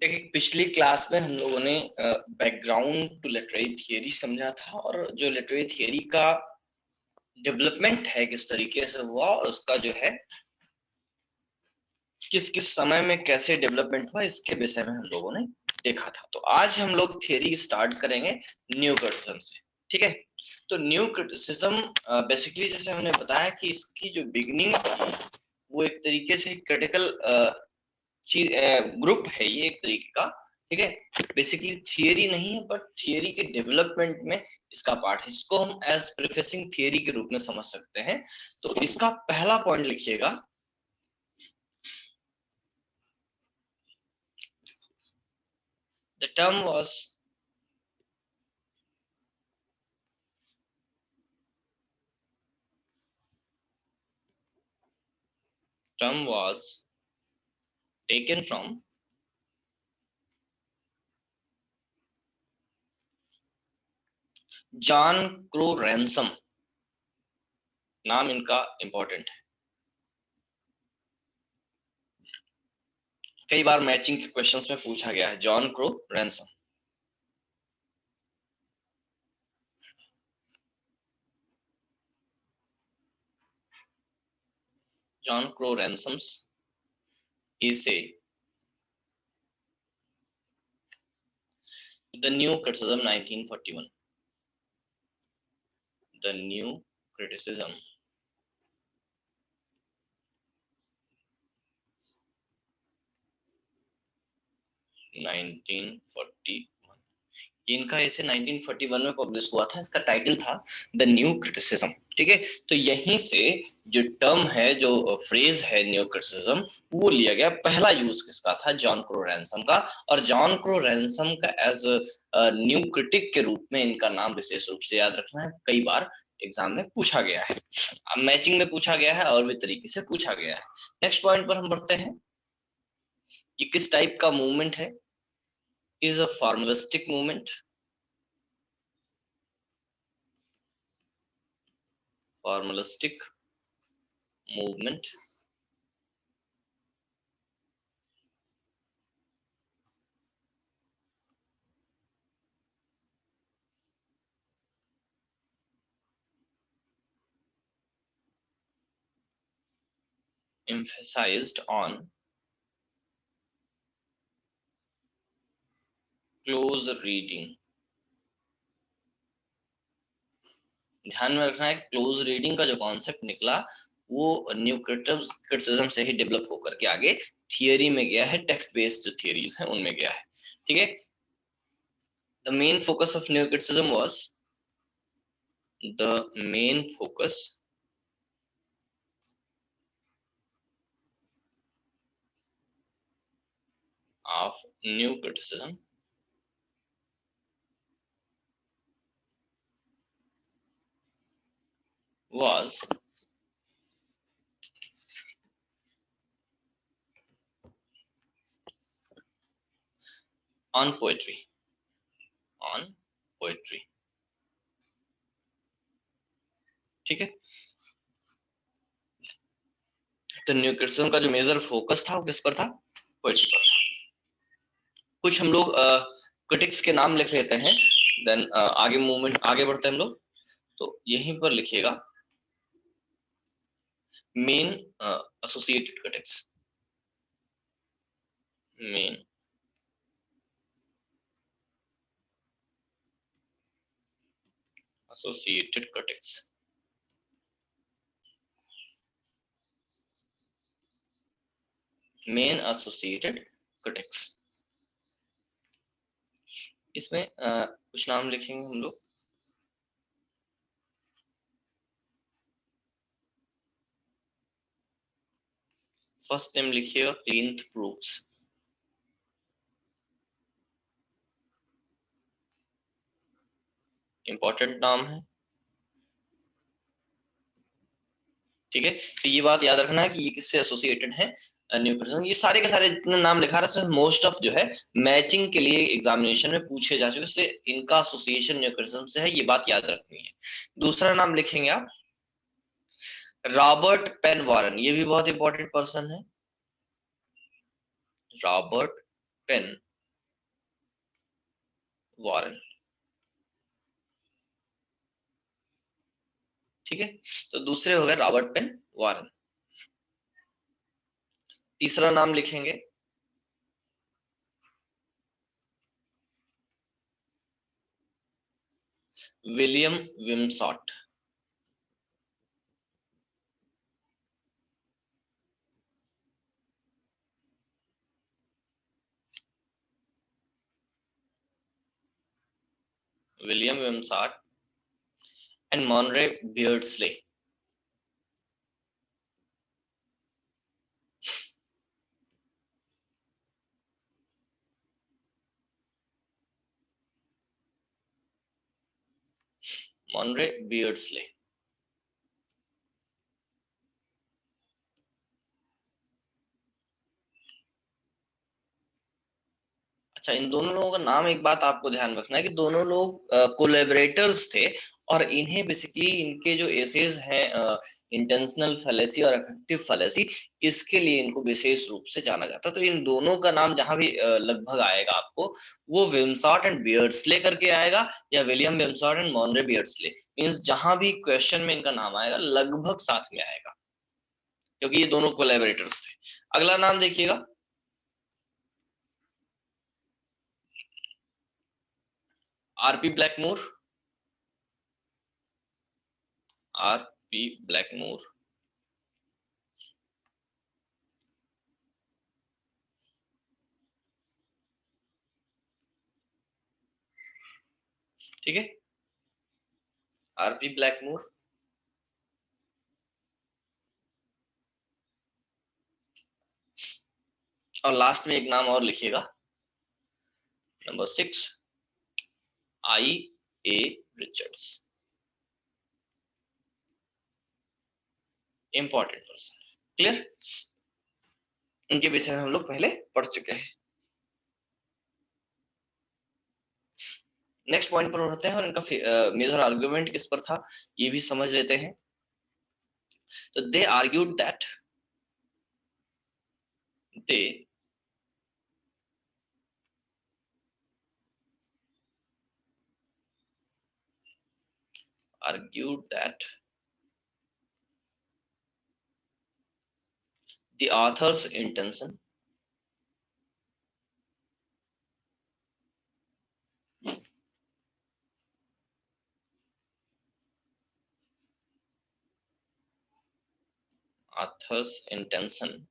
देखिए, पिछली क्लास में हम लोगों ने बैकग्राउंड टू लिटरेरी थियरी समझा था, और जो लिटरेरी थियरी का डेवलपमेंट है किस तरीके से हुआ, और उसका जो है किस किस समय में कैसे डेवलपमेंट हुआ, इसके विषय में हम लोगों ने देखा था। तो आज हम लोग थियरी स्टार्ट करेंगे न्यू क्रिटिसिज्म से। ठीक है, तो न्यू क्रिटिसिज्म बेसिकली जैसे हमने बताया कि इसकी जो बिगिनिंग थी वो एक तरीके से क्रिटिकल ग्रुप है, ये एक तरीके का। ठीक है, बेसिकली थियरी नहीं है, बट थियरी के डेवलपमेंट में इसका पार्ट है। इसको हम एज प्रिफेसिंग थियरी के रूप में समझ सकते हैं। तो इसका पहला पॉइंट लिखिएगा, the term was taken from John Crowe ransom. नाम इनका इंपॉर्टेंट है, कई बार मैचिंग के क्वेश्चंस में पूछा गया है। John Crowe Ransom. John Crowe Ransom's is the new criticism 1941। the new criticism 1941। इनका ऐसे 1941 में पब्लिश हुआ था। इसका टाइटल था द न्यू क्रिटिसिज्म। ठीक है, तो यहीं से जो टर्म है, जो फ्रेज है न्यू क्रिटिसिज्म, वो लिया गया। पहला यूज किसका था? जॉन क्रो रैनसम का। और जॉन क्रो रैनसम का एज न्यू क्रिटिक के रूप में इनका नाम विशेष रूप से याद रखना है, कई बार एग्जाम में पूछा गया है, मैचिंग में पूछा गया है, और भी तरीके से पूछा गया है। नेक्स्ट पॉइंट पर हम बढ़ते हैं। ये किस टाइप का मूवमेंट है? Is a formalistic movement. formalistic movement emphasized on close reading। ध्यान में रखना है, क्लोज रीडिंग का जो कॉन्सेप्ट निकला वो न्यू क्रिटिसिज्म से ही डेवलप होकर के आगे थियरी में गया है, टेक्स्ट बेस्ड जो थियरीज हैं उनमें गया है। ठीक है, the main focus of new criticism was the main focus of new criticism was on poetry। on poetry। ठीक है, तो न्यू क्रिटिसिज्म का जो मेजर फोकस था वो किस पर था? पोएट्री पर था। कुछ हम लोग क्रिटिक्स के नाम लिख लेते हैं, देन आगे मूवमेंट आगे बढ़ते हैं हम लोग। तो यहीं पर लिखिएगा main associated critics. Main associated critics. Main associated critics. इसमें कुछ नाम लिखेंगे हम लोग। फर्स्ट नेम लिखिएगा क्लिंट ब्रूक्स। इंपॉर्टेंट नाम है। ठीक है, तो ये बात याद रखना है कि ये किससे एसोसिएटेड है? New criticism. ये सारे के सारे जितने नाम लिखा रहा है मोस्ट ऑफ जो है मैचिंग के लिए एग्जामिनेशन में पूछे जा चुके, इसलिए इनका एसोसिएशन न्यू क्रिटिसिज्म से है, ये बात याद रखनी है। दूसरा नाम लिखेंगे आप रॉबर्ट पेन वॉरेन। ये भी बहुत इंपॉर्टेंट पर्सन है, रॉबर्ट पेन वॉरेन। ठीक है, तो दूसरे हो गए रॉबर्ट पेन वॉरेन। तीसरा नाम लिखेंगे William Wimsatt. William Wimsatt and Monroe Beardsley. Monroe Beardsley. अच्छा, इन दोनों लोगों का नाम, एक बात आपको ध्यान रखना है कि दोनों लोग कोलैबोरेटर्स थे, और इन्हें बेसिकली इनके जो एसेज हैं इंटेंशनल फैलेसी और अफेक्टिव फैलेसी, इसके लिए इनको विशेष रूप से जाना जाता है। तो इन दोनों का नाम जहां भी लगभग आएगा आपको, वो विमसॉट एंड बियर्डस्ले करके आएगा, या William Wimsatt and Monroe बियर्डस्ले, means जहां भी क्वेश्चन में इनका नाम आएगा लगभग साथ में आएगा, क्योंकि ये दोनों कोलैबोरेटर्स थे। अगला नाम देखिएगा, आरपी ब्लैकमोर। RP Blackmore. ठीक है, आरपी ब्लैकमोर। और लास्ट में एक नाम और लिखिएगा, number 6, I A Richards. Important person. Clear, इनके विषय में हम लोग पहले पढ़ चुके हैं। नेक्स्ट पॉइंट पर बढ़ते हैं, और इनका मेजर आर्गुमेंट किस पर था ये भी समझ लेते हैं। तो they argued that, they argued that the author's intention author's intention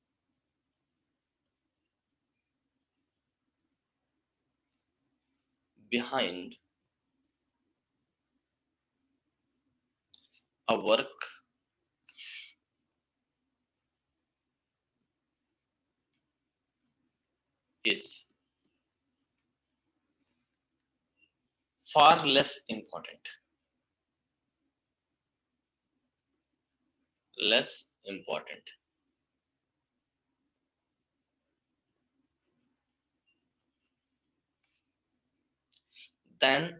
behind a work is far less important, less important than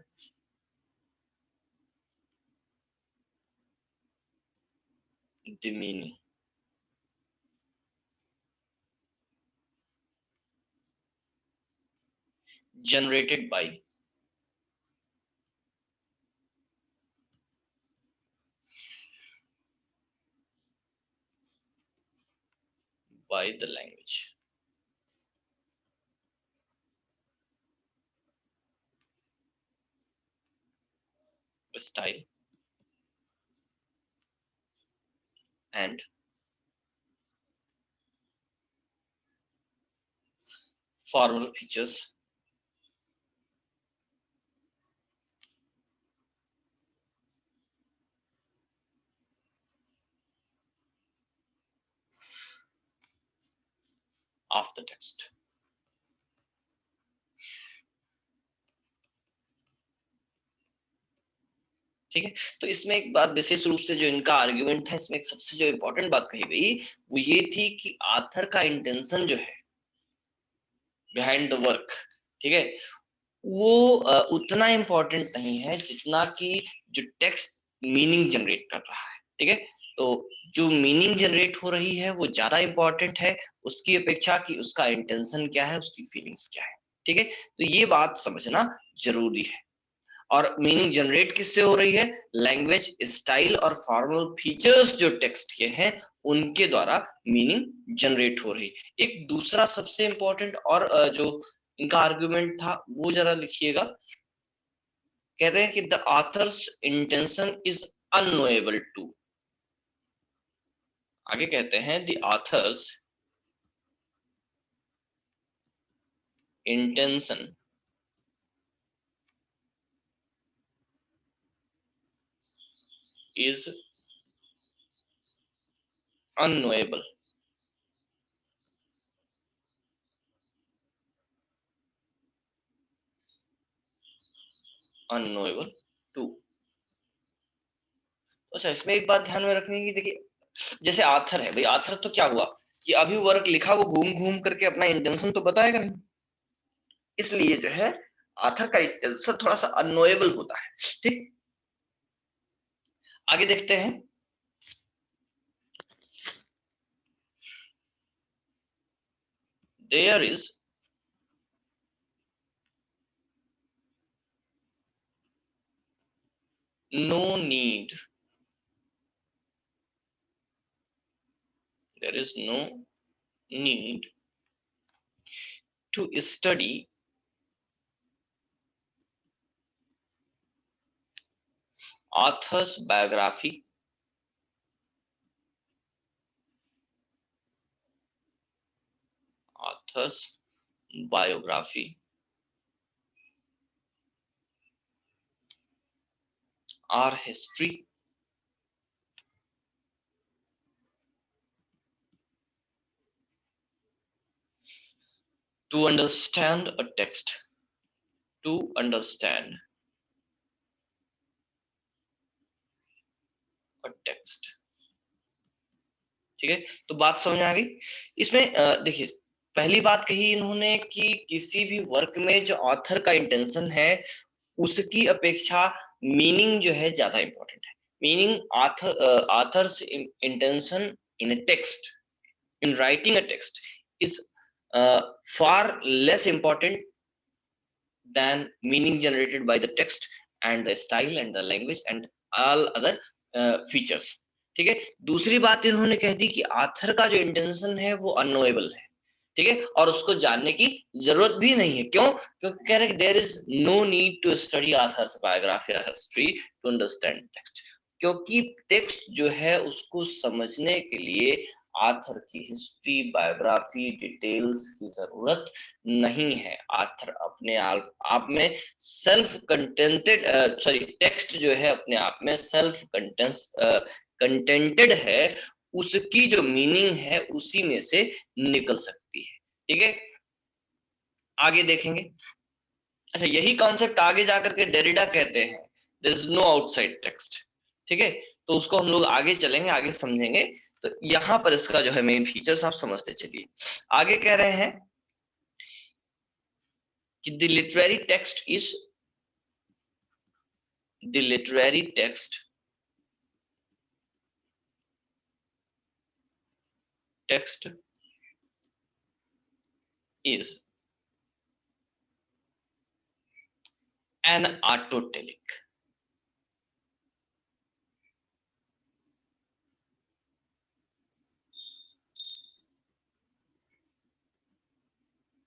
the meaning generated by the language, style, and formal features of the text। ठीक है, तो इसमें एक बात विशेष रूप से जो इनका आर्गुमेंट था, इसमें एक सबसे जो इम्पोर्टेंट बात कही गई वो ये थी कि आथर का इंटेंशन जो है बिहाइंड द वर्क, ठीक है, वो उतना इम्पोर्टेंट नहीं है जितना कि जो टेक्स्ट मीनिंग जनरेट कर रहा है। ठीक है, तो जो मीनिंग जनरेट हो रही है वो ज्यादा इम्पोर्टेंट है उसकी अपेक्षा कि उसका इंटेंशन क्या है, उसकी फीलिंग्स क्या है। ठीक है, तो ये बात समझना जरूरी है। और मीनिंग जनरेट किससे हो रही है? लैंग्वेज, स्टाइल और फॉर्मल फीचर्स जो टेक्स्ट के हैं उनके द्वारा मीनिंग जनरेट हो रही। एक दूसरा सबसे इंपॉर्टेंट और जो इनका आर्गुमेंट था वो जरा लिखिएगा। कहते हैं कि the author's intention is unknowable too. आगे कहते हैं the author's intention is unknowable too. अच्छा, इसमें एक बात ध्यान में रखने की, देखिए जैसे आथर है भाई, आथर तो क्या हुआ कि अभी वर्क लिखा वो घूम घूम करके अपना इंटेंशन तो बताएगा नहीं, इसलिए जो है आथर का इंटेंशन थोड़ा सा अननोएबल होता है। ठीक, आगे देखते हैं। There is no need, there is no need to study author's biography or history to understand a text, to understand a text। ठीक है, तो बात समझ में आ गई। इसमें देखिए पहली बात कही इन्होंने कि किसी भी वर्क में जो ऑथर का इंटेंशन है उसकी अपेक्षा मीनिंग जो है ज्यादा इंपॉर्टेंट है। Meaning, authors intention in a text, in writing a text is far less important than meaning generated by the text and the style and the language and all other features। ठीक है, दूसरी बात इन्होंने कह दी कि author का जो intention है वो अननोएबल है। ठीक है, और उसको जानने की जरूरत भी नहीं है। क्यों? क्योंकि कह रहे हैं there is no need to study author's biography और हिस्ट्री टू अंडरस्टैंड टेक्स्ट। क्योंकि टेक्स्ट जो है उसको समझने के लिए आथर की हिस्ट्री, बायोग्राफी, डिटेल्स की जरूरत नहीं है। आथर अपने आप में सेल्फ कंटेंटेड, सॉरी टेक्स्ट जो है अपने आप में सेल्फ कंटेंटेड है, उसकी जो मीनिंग है उसी में से निकल सकती है। ठीक है, आगे देखेंगे। अच्छा, यही कॉन्सेप्ट आगे जाकर के डेरिडा कहते हैं there is no outside text. ठीक है, तो उसको हम लोग आगे चलेंगे, आगे समझेंगे। तो यहाँ पर इसका जो है मेन फीचर्स आप समझते चलिए। आगे कह रहे हैं कि the literary text is, the literary text is an autotelic।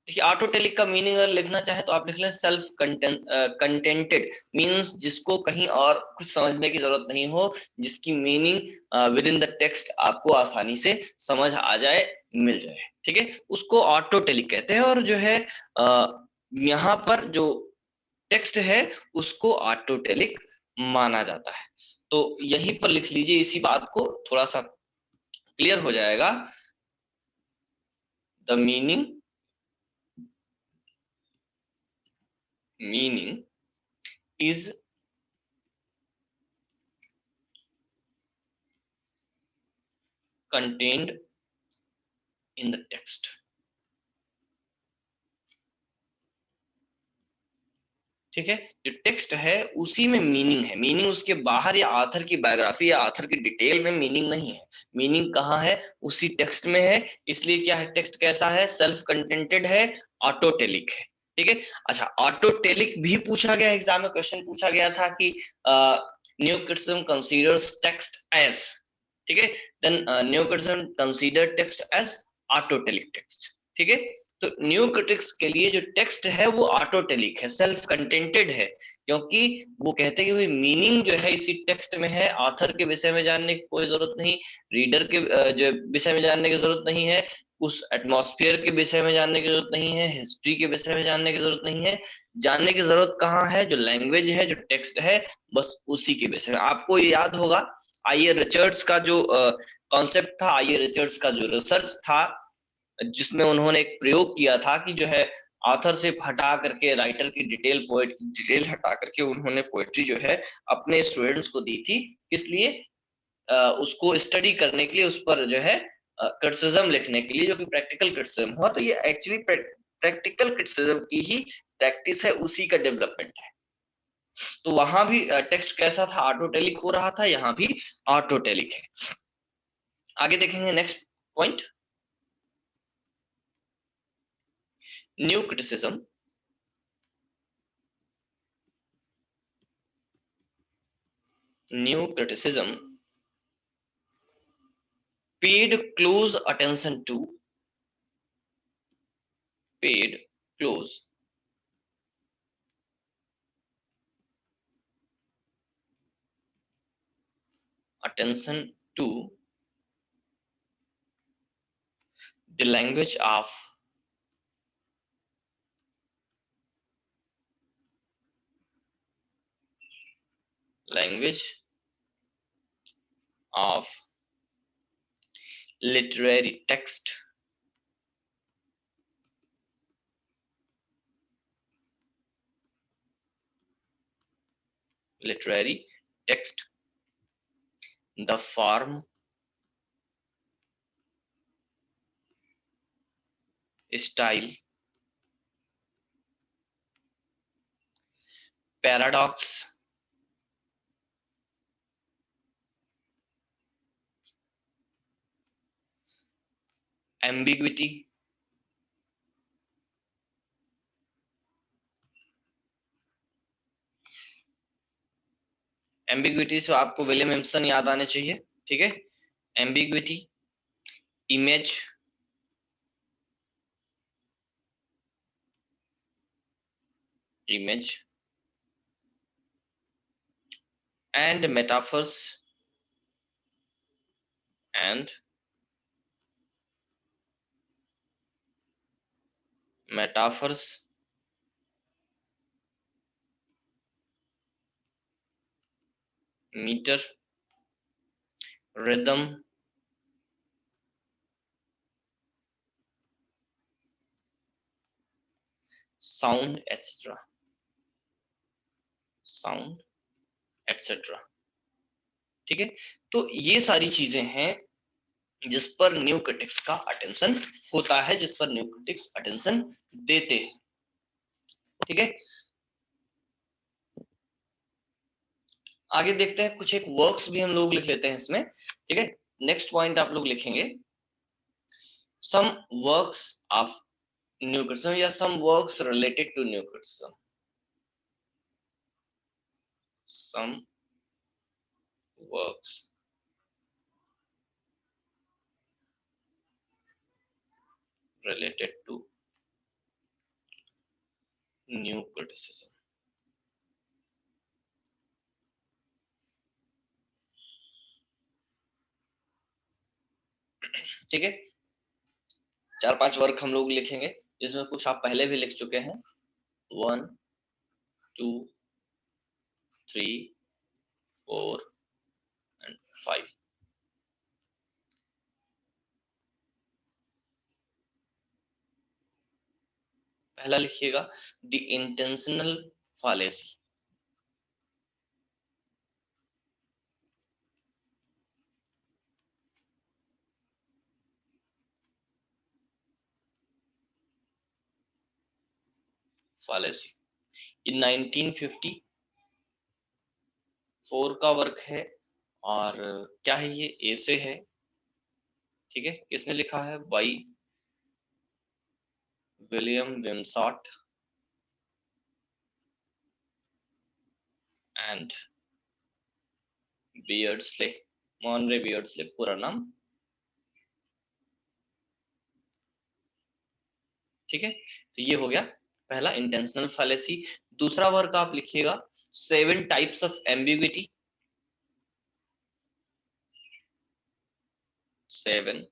देखिए ऑटोटेलिक का मीनिंग अगर लिखना चाहे तो आप लिख लें सेल्फ कंटेंटेड, मींस जिसको कहीं और कुछ समझने की जरूरत नहीं हो, जिसकी meaning with in the text आपको आसानी से समझ आ जाए, मिल जाए। ठीक है, उसको ऑटोटेलिक कहते हैं। और जो है यहाँ पर जो टेक्स्ट है उसको ऑटोटेलिक माना जाता है। तो यहीं पर लिख लीजिए, इसी बात को थोड़ा सा क्लियर हो जाएगा। The meaning is contained in the text। ठीक है, जो टेक्स्ट है उसी में मीनिंग है। मीनिंग उसके बाहर या आथर की बायोग्राफी या आथर की डिटेल में मीनिंग नहीं है। मीनिंग कहाँ है? उसी टेक्स्ट में है। इसलिए क्या है, टेक्स्ट कैसा है? सेल्फ कंटेंटेड है, ऑटोटेलिक है। ठीक है। अच्छा, ऑटोटेलिक भी पूछा गया एग्जाम में, क्वेश्चन पूछा गया था कि new criticism considers text as, ठीक है, then new criticism consider text as autotelic text, ठीक है। तो न्यू क्रिटिक्स के लिए जो टेक्स्ट है वो ऑटोटेलिक है, सेल्फ कंटेंटेड है, क्योंकि वो कहते हैं कि मीनिंग जो है इसी टेक्स्ट में है, ऑथर के विषय में जानने की कोई जरूरत नहीं, रीडर के जो विषय में जानने की जरूरत नहीं है, उस एटमॉस्फेयर के विषय में जानने की जरूरत नहीं है, हिस्ट्री के विषय में जानने की जरूरत नहीं है। जानने की जरूरत कहाँ है, जो लैंग्वेज है, जो टेक्स्ट है, बस उसी के विषय में। आपको ये याद होगा आईए रिचर्ड्स का जो कॉन्सेप्ट था, आईए रिचर्ड्स का जो रिसर्च था, जिसमें उन्होंने एक प्रयोग किया था कि जो है ऑथर से हटा करके, राइटर की डिटेल, पोएट की डिटेल हटा करके उन्होंने पोएट्री जो है अपने स्टूडेंट्स को दी थी, किस लिए, उसको स्टडी करने के लिए, उस पर जो है क्रिटिसिज्म लिखने के लिए, जो कि प्रैक्टिकल क्रिटिसिज्म हुआ। तो ये एक्चुअली प्रैक्टिकल क्रिटिसिज्म की ही प्रैक्टिस है, उसी का डेवलपमेंट है। तो वहां भी टेक्स्ट कैसा था, ऑटोटेलिक हो रहा था, यहाँ भी ऑटोटेलिक है। आगे देखेंगे next point, new criticism. New criticism paid close attention to, paid close attention to the language of literary text, literary text, the form, style, paradox, ambiguity, ambiguity से आपको विलियम एम्सन याद आने चाहिए, ठीक है। Ambiguity, image, image and metaphors, and metaphors, metre, rhythm, sound etcetera, sound etcetera, ठीक है। तो ये सारी चीजें हैं जिस पर न्यू क्रिटिक्स का अटेंशन होता है, जिस पर न्यू क्रिटिक्स अटेंशन देते हैं, ठीक है। आगे देखते हैं, कुछ एक वर्क्स भी हम लोग लिख लेते हैं इसमें, ठीक है। नेक्स्ट पॉइंट आप लोग लिखेंगे, some works of new criticism या some works related to new criticism, some works related to new criticism, ठीक है। 4-5 वर्क हम लोग लिखेंगे, जिसमें कुछ आप पहले भी लिख चुके हैं, 1 2 3 4 एंड 5। पहला लिखिएगा, द इंटेंशनल फालेसी, फालेसी, ये 1954 का वर्क है, और क्या है ये, ऐसे है, ठीक है। किसने लिखा है, बाई विलियम विमसाट, एंड बियर्डस्ले, मॉनरे बियर्डस्ले पूरा नाम, ठीक है। तो ये हो गया पहला इंटेंशनल फैलेसी। दूसरा वर्क आप लिखिएगा 7 types of ambiguity, 7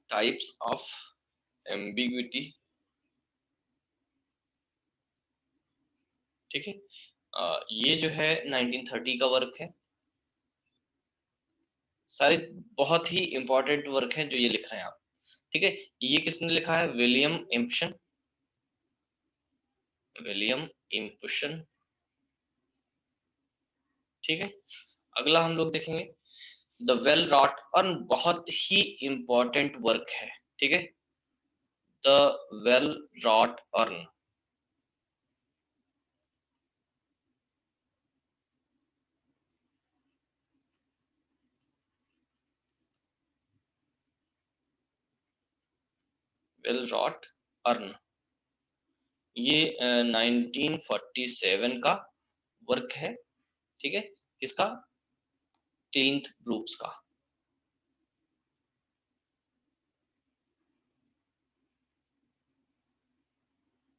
types of ambiguity, ठीक है। ये जो है 1930 का वर्क है। सारे बहुत ही इंपॉर्टेंट वर्क हैं जो ये लिख रहे हैं आप, ठीक है। ये किसने लिखा है? विलियम इम्पशन, विलियम इम्पशन, ठीक है। अगला हम लोग देखेंगे द वेल रॉट अर्न, बहुत ही इंपॉर्टेंट वर्क है, ठीक है। The well wrought urn, well wrought urn, ये 1947 का वर्क है, ठीक है। किसका? क्लिंथ ब्रूक्स का,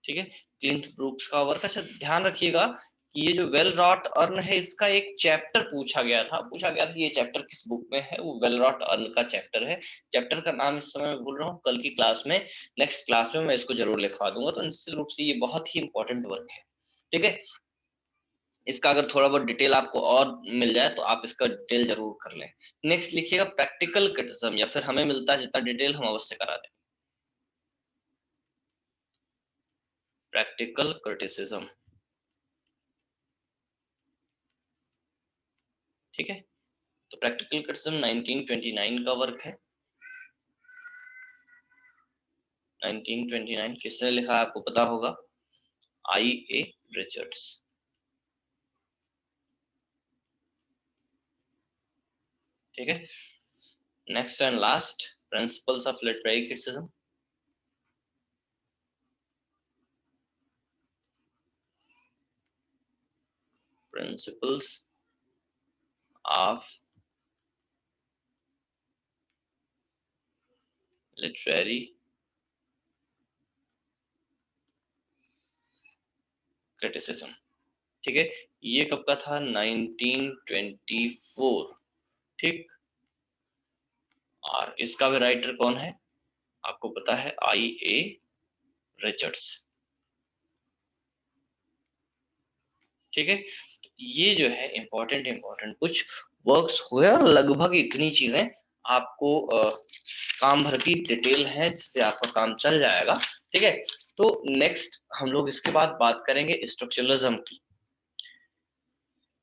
ठीक है। क्लिंथ ब्रूक्स का वर्क। अच्छा ध्यान रखिएगा कि ये जो वेल रॉट अर्न है इसका एक चैप्टर पूछा गया था कि ये चैप्टर किस बुक में है। वो वेल रॉट अर्न का चैप्टर है। चैप्टर का नाम इस समय मैं भूल रहा हूँ, कल की क्लास में, नेक्स्ट क्लास में मैं इसको जरूर लिखवा दूंगा। तो निश्चित रूप से ये बहुत ही इंपॉर्टेंट वर्क है, ठीक है। इसका अगर थोड़ा बहुत डिटेल आपको और मिल जाए तो आप इसका डिटेल जरूर कर लें। नेक्स्ट लिखिएगा प्रैक्टिकल क्रिटिसिज्म, या फिर हमें मिलता है जितना डिटेल हम अवश्य करा दें। प्रैक्टिकल क्रिटिसिज्म, ठीक है। तो प्रैक्टिकल क्रिटिसिज्म 1929 का वर्क है। 1929 किसने लिखा है आपको पता होगा? I.A. रिचर्ड्स, ठीक है। Next and last principles of literary criticism, principles of literary criticism, ठीक है। ये कब का था? 1924, ठीक। और इसका भी राइटर कौन है आपको पता है? I.A. रिचर्ड्स, ठीक है। ये जो है इंपॉर्टेंट कुछ वर्क्स हुए और लगभग इतनी चीजें आपको काम भर की डिटेल है जिससे आपका काम चल जाएगा, ठीक है। तो नेक्स्ट हम लोग इसके बाद बात करेंगे स्ट्रक्चरलिज्म की,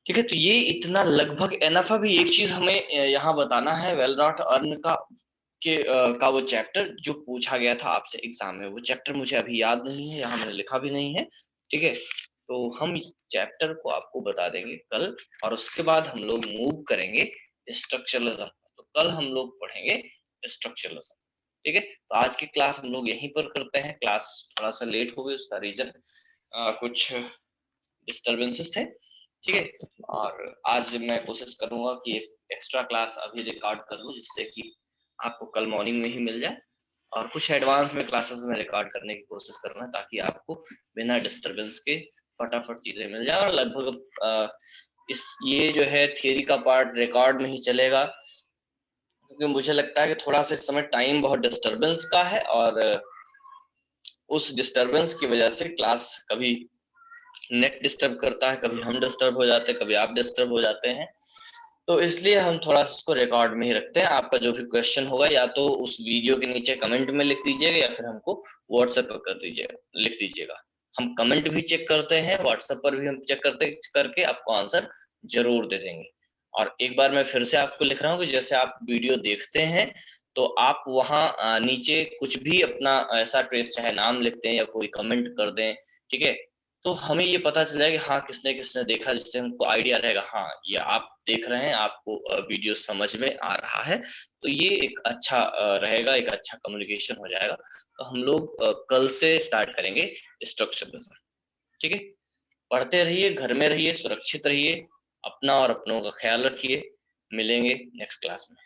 ठीक है। तो ये इतना लगभग एनफ। अभी एक चीज हमें यहाँ बताना है, वेल रॉट अर्न का वो चैप्टर जो पूछा गया था आपसे एग्जाम में, वो चैप्टर मुझे अभी याद नहीं है, यहाँ मैंने लिखा भी नहीं है, ठीक है। तो हम इस चैप्टर को आपको बता देंगे कल, और उसके बाद हम लोग मूव करेंगे स्ट्रक्चरलिज्म। तो कल हम लोग पढ़ेंगे स्ट्रक्चरलिज्म, ठीक है। तो आज की क्लास हम लोग यहीं पर करते हैं। क्लास थोड़ा सा लेट हो गई, उसका रीजन कुछ डिस्टर्बेंसेस थे, ठीक है। और आज मैं कोशिश करूंगा कि एक एक्स्ट्रा क्लास अभी रिकॉर्ड कर लूं जिससे कि आपको कल मॉर्निंग में ही मिल जाए, और कुछ एडवांस में क्लासेस में रिकॉर्ड करने की कोशिश करना ताकि आपको बिना डिस्टरबेंस के फटाफट चीजें मिल जाए। और लगभग इस ये जो है थियरी का पार्ट रिकॉर्ड में ही चलेगा, क्योंकि मुझे लगता है कि थोड़ा सा इस समय टाइम बहुत डिस्टरबेंस का है, और उस डिस्टरबेंस की वजह से क्लास कभी नेट डिस्टर्ब करता है, कभी हम डिस्टर्ब हो जाते हैं, कभी आप डिस्टर्ब हो जाते हैं। तो इसलिए हम थोड़ा सा इसको रिकॉर्ड में ही रखते हैं। आपका जो भी क्वेश्चन होगा या तो उस वीडियो के नीचे कमेंट में लिख दीजिएगा, या फिर हमको व्हाट्सएप पर कर दीजिएगा, लिख दीजिएगा। हम कमेंट भी चेक करते हैं, व्हाट्सएप पर भी हम चेक करके आपको आंसर जरूर दे देंगे। और एक बार मैं फिर से आपको लिख रहा हूँ कि जैसे आप वीडियो देखते हैं तो आप वहाँ नीचे कुछ भी अपना ऐसा ट्रेस, चाहे नाम लिख दें या कोई कमेंट कर दें, ठीक है। तो हमें ये पता चल जाएगा हाँ किसने किसने देखा, जिससे हमको आइडिया रहेगा हाँ ये आप देख रहे हैं, आपको वीडियो समझ में आ रहा है। तो ये एक अच्छा रहेगा, एक अच्छा कम्युनिकेशन हो जाएगा। तो हम लोग कल से स्टार्ट करेंगे स्ट्रक्चरलिज्म। ठीक है, पढ़ते रहिए, घर में रहिए, सुरक्षित रहिए, अपना और अपनों का ख्याल रखिए। मिलेंगे नेक्स्ट क्लास में।